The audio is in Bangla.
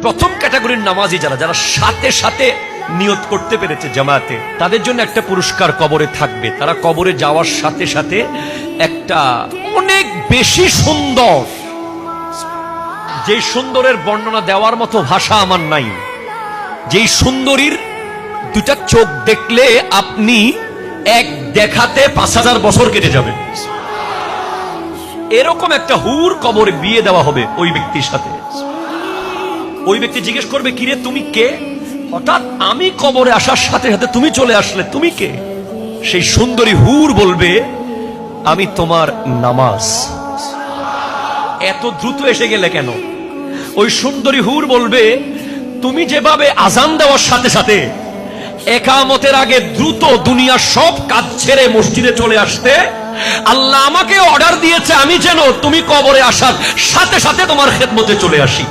প্রথম ক্যাটাগরির নামাজি যারা যারা সাথে সাথে নিয়ত করতে পেরেছে জামাতে, তাদের জন্য একটা পুরস্কার কবরে থাকবে। তারা কবরে যাওয়ার সাথে সাথে একটা অনেক বেশি সুন্দর, যে সুন্দরের বর্ণনা দেওয়ার মতো ভাষা আমার নাই, যেই সুন্দরীর দুটা চোখ দেখলে আপনি এক দেখাতে 5000 বছর কেটে যাবে, এরকম একটা হুর কবরে বিয়ে দেওয়া হবে ওই ব্যক্তির সাথে। ওই ব্যক্তি জিজ্ঞেস করবে, কিরে তুমি কে? হঠাৎ আমি কবরে আসার সাথে সাথে তুমি চলে আসলে, তুমি কে? সেই সুন্দরী হুর বলবে, আমি তোমার নামাজ। এত দ্রুত এসে গেলে কেন? ওই সুন্দরী হুর বলবে, তুমি যেভাবে আজান দেওয়ার সাথে সাথে একামতের আগে দ্রুত দুনিয়ার সব কাজ ছেড়ে মসজিদে চলে আসতে, আল্লাহ আমাকে অর্ডার দিয়েছে আমি যেন তুমি কবরে আসার সাথে সাথে তোমার খেদমতে চলে আসি।